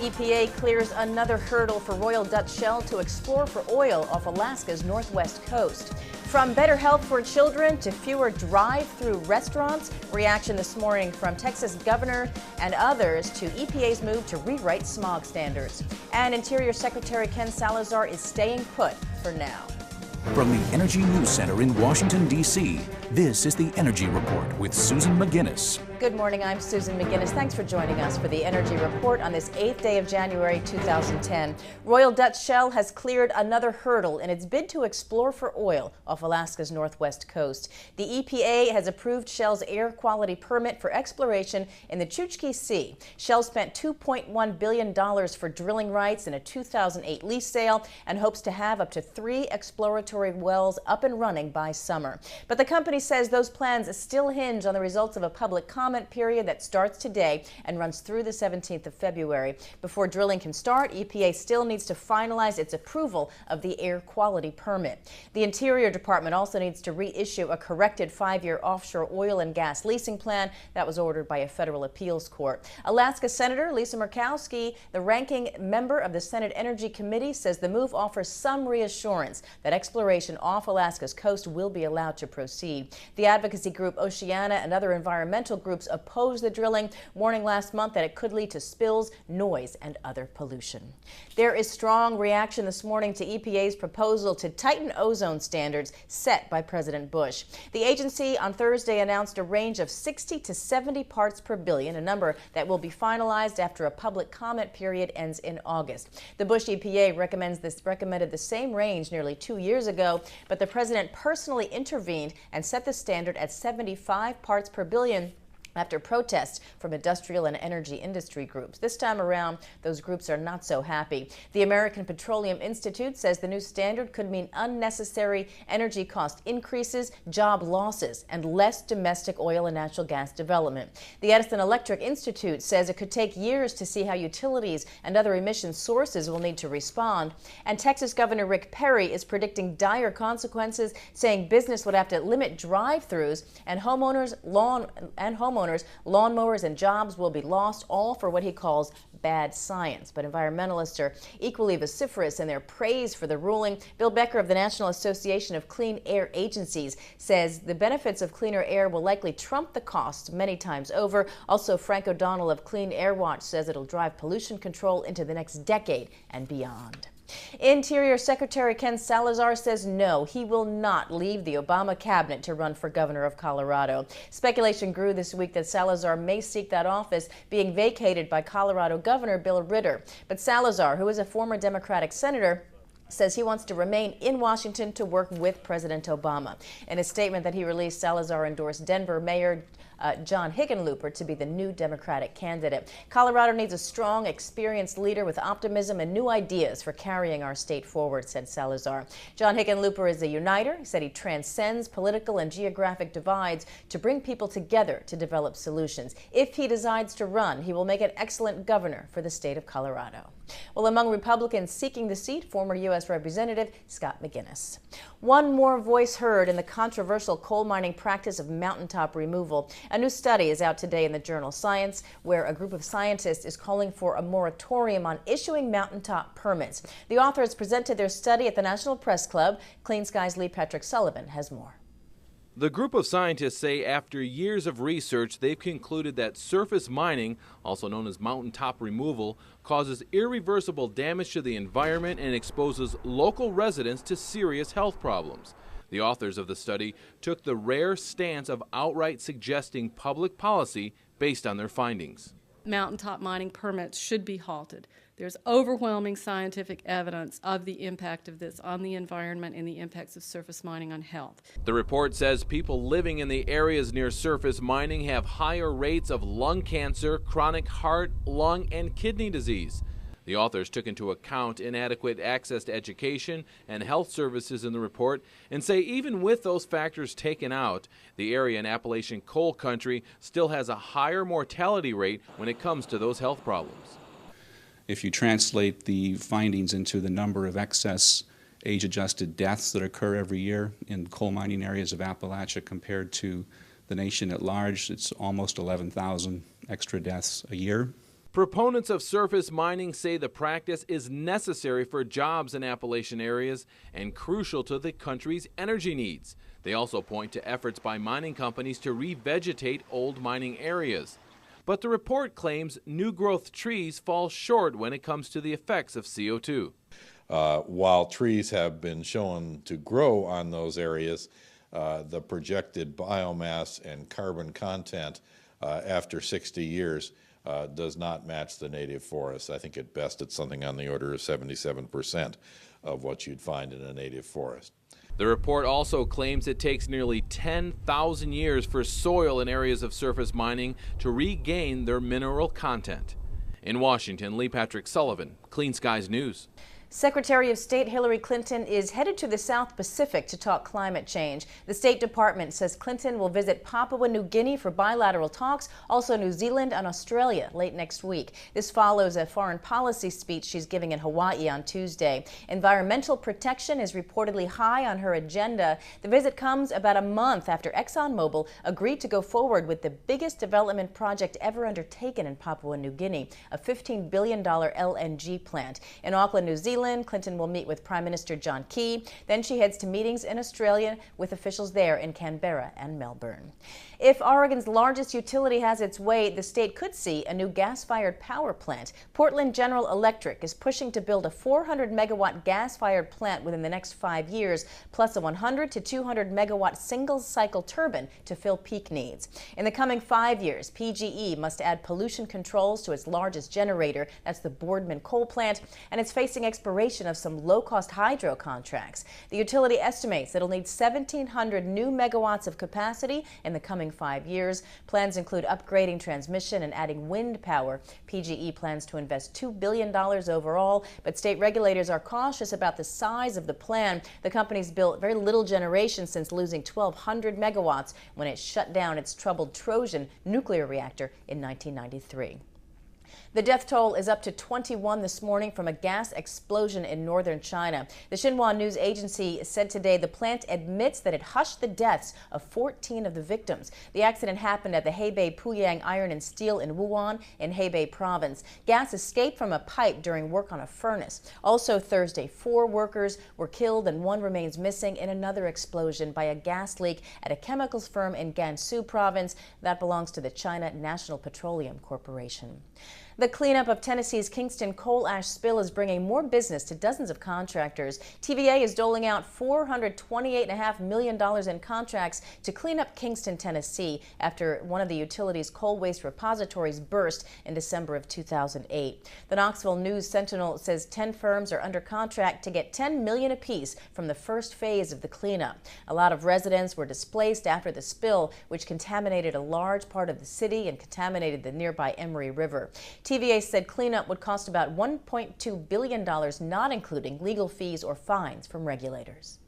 EPA clears another hurdle for Royal Dutch Shell to explore for oil off Alaska's northwest coast. From better health for children to fewer drive-through restaurants, reaction this morning from Texas governor and others to EPA's move to rewrite smog standards. And Interior Secretary Ken Salazar is staying put for now. From the Energy News Center in Washington, D.C., this is the Energy Report with Susan McGinnis. Good morning, I'm Susan McGinnis. Thanks for joining us for the Energy Report on this 8th day of January 2010. Royal Dutch Shell has cleared another hurdle in its bid to explore for oil off Alaska's northwest coast. The EPA has approved Shell's air quality permit for exploration in the Chukchi Sea. Shell spent $2.1 billion for drilling rights in a 2008 lease sale and hopes to have up to 3 exploratory wells up and running by summer. But the company says those plans still hinge on the results of a public comment period that starts today and runs through the 17th of February. Before drilling can start, EPA still needs to finalize its approval of the air quality permit. The Interior Department also needs to reissue a corrected 5-year offshore oil and gas leasing plan that was ordered by a federal appeals court. Alaska Senator Lisa Murkowski, the ranking member of the Senate Energy Committee, says the move offers some reassurance that exploration off Alaska's coast will be allowed to proceed. The advocacy group Oceana and other environmental groups opposed the drilling, warning last month that it could lead to spills, noise, and other pollution. There is strong reaction this morning to EPA's proposal to tighten ozone standards set by President Bush. The agency on Thursday announced a range of 60 to 70 parts per billion, a number that will be finalized after a public comment period ends in August. The Bush EPA recommended the same range nearly 2 years ago, but the president personally intervened and set the standard at 75 parts per billion after protests from industrial and energy industry groups. This time around, those groups are not so happy. The American Petroleum Institute says the new standard could mean unnecessary energy cost increases, job losses, and less domestic oil and natural gas development. The Edison Electric Institute says it could take years to see how utilities and other emission sources will need to respond. And Texas Governor Rick Perry is predicting dire consequences, saying business would have to limit drive-throughs and homeowners, lawnmowers, and jobs will be lost, all for what he calls bad science. But environmentalists are equally vociferous in their praise for the ruling. Bill Becker of the National Association of Clean Air Agencies says the benefits of cleaner air will likely trump the costs many times over. Also, Frank O'Donnell of Clean Air Watch says it'll drive pollution control into the next decade and beyond. Interior Secretary Ken Salazar says no, he will not leave the Obama cabinet to run for governor of Colorado. Speculation grew this week that Salazar may seek that office being vacated by Colorado Governor Bill Ritter. But Salazar, who is a former Democratic senator, says he wants to remain in Washington to work with President Obama. In a statement that he released, Salazar endorsed Denver Mayor John Hickenlooper to be the new Democratic candidate. Colorado needs a strong, experienced leader with optimism and new ideas for carrying our state forward, said Salazar. John Hickenlooper is a uniter. He said he transcends political and geographic divides to bring people together to develop solutions. If he decides to run, he will make an excellent governor for the state of Colorado. Well, among Republicans seeking the seat, former U.S. Representative Scott McGinnis. One more voice heard in the controversial coal mining practice of mountaintop removal. A new study is out today in the journal Science, where a group of scientists is calling for a moratorium on issuing mountaintop permits. The authors presented their study at the National Press Club. Clean Sky's Lee Patrick Sullivan has more. The group of scientists say after years of research, they've concluded that surface mining, also known as mountaintop removal, causes irreversible damage to the environment and exposes local residents to serious health problems. The authors of the study took the rare stance of outright suggesting public policy based on their findings. Mountaintop mining permits should be halted. There's overwhelming scientific evidence of the impact of this on the environment and the impacts of surface mining on health. The report says people living in the areas near surface mining have higher rates of lung cancer, chronic heart, lung, and kidney disease. The authors took into account inadequate access to education and health services in the report and say even with those factors taken out, the area in Appalachian coal country still has a higher mortality rate when it comes to those health problems. If you translate the findings into the number of excess age-adjusted deaths that occur every year in coal mining areas of Appalachia compared to the nation at large, it's almost 11,000 extra deaths a year. Proponents of surface mining say the practice is necessary for jobs in Appalachian areas and crucial to the country's energy needs. They also point to efforts by mining companies to revegetate old mining areas. But the report claims new growth trees fall short when it comes to the effects of CO2. While trees have been shown to grow on those areas, the projected biomass and carbon content after 60 years does not match the native forest. I think at best it's something on the order of 77% of what you'd find in a native forest. The report also claims it takes nearly 10,000 years for soil in areas of surface mining to regain their mineral content. In Washington, Lee Patrick Sullivan, Clean Skies News. Secretary of State Hillary Clinton is headed to the South Pacific to talk climate change. The State Department says Clinton will visit Papua New Guinea for bilateral talks, also New Zealand and Australia late next week. This follows a foreign policy speech she's giving in Hawaii on Tuesday. Environmental protection is reportedly high on her agenda. The visit comes about a month after ExxonMobil agreed to go forward with the biggest development project ever undertaken in Papua New Guinea, a $15 billion LNG plant. In Auckland, New Zealand, Clinton will meet with Prime Minister John Key. Then she heads to meetings in Australia with officials there in Canberra and Melbourne. If Oregon's largest utility has its way, the state could see a new gas-fired power plant. Portland General Electric is pushing to build a 400-megawatt gas-fired plant within the next 5 years, plus a 100 to 200-megawatt single-cycle turbine to fill peak needs. In the coming 5 years, PGE must add pollution controls to its largest generator, that's the Boardman coal plant, and it's facing expiration of some low-cost hydro contracts. The utility estimates it'll need 1,700 new megawatts of capacity in the coming 5 years. Plans include upgrading transmission and adding wind power. PGE plans to invest $2 billion overall, but state regulators are cautious about the size of the plan. The company's built very little generation since losing 1,200 megawatts when it shut down its troubled Trojan nuclear reactor in 1993. The death toll is up to 21 this morning from a gas explosion in northern China. The Xinhua news agency said today the plant admits that it hushed the deaths of 14 of the victims. The accident happened at the Hebei Puyang Iron and Steel in Wuhan in Hebei province. Gas escaped from a pipe during work on a furnace. Also Thursday, 4 workers were killed and 1 remains missing in another explosion by a gas leak at a chemicals firm in Gansu province that belongs to the China National Petroleum Corporation. The cleanup of Tennessee's Kingston coal ash spill is bringing more business to dozens of contractors. TVA is doling out $428.5 million in contracts to clean up Kingston, Tennessee, after one of the utility's coal waste repositories burst in December of 2008. The Knoxville News Sentinel says 10 firms are under contract to get $10 million apiece from the first phase of the cleanup. A lot of residents were displaced after the spill, which contaminated a large part of the city and contaminated the nearby Emory River. TVA said cleanup would cost about $1.2 billion, not including legal fees or fines from regulators.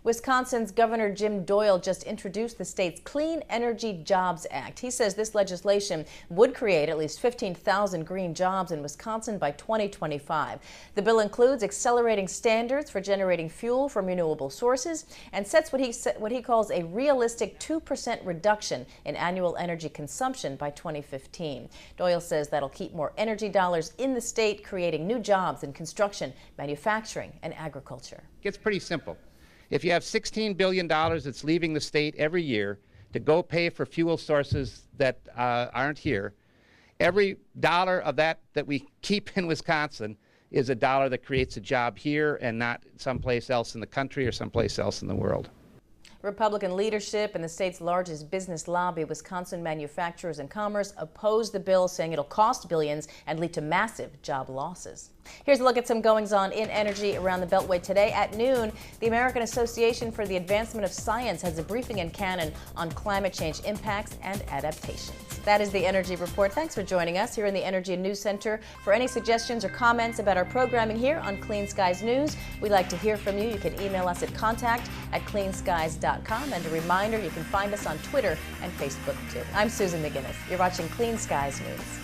Wisconsin's Governor Jim Doyle just introduced the state's Clean Energy Jobs Act. He says this legislation would create at least 15,000 green jobs in Wisconsin by 2025. The bill includes accelerating standards for generating fuel from renewable sources and sets what he calls a realistic 2% reduction in annual energy consumption by 2015. Doyle says that'll keep more energy dollars in the state, creating new jobs in construction, manufacturing, and agriculture. It's pretty simple. If you have $16 billion that's leaving the state every year to go pay for fuel sources that aren't here, every dollar of that we keep in Wisconsin is a dollar that creates a job here and not someplace else in the country or someplace else in the world. Republican leadership and the state's largest business lobby, Wisconsin Manufacturers and Commerce, opposed the bill, saying it'll cost billions and lead to massive job losses. Here's a look at some goings-on in energy around the Beltway today. At noon, the American Association for the Advancement of Science has a briefing in Cannon on climate change impacts and adaptations. That is the Energy Report. Thanks for joining us here in the Energy News Center. For any suggestions or comments about our programming here on Clean Skies News, we'd like to hear from you. You can email us at contact@cleanskies.com. And a reminder, you can find us on Twitter and Facebook too. I'm Susan McGinnis. You're watching Clean Skies News.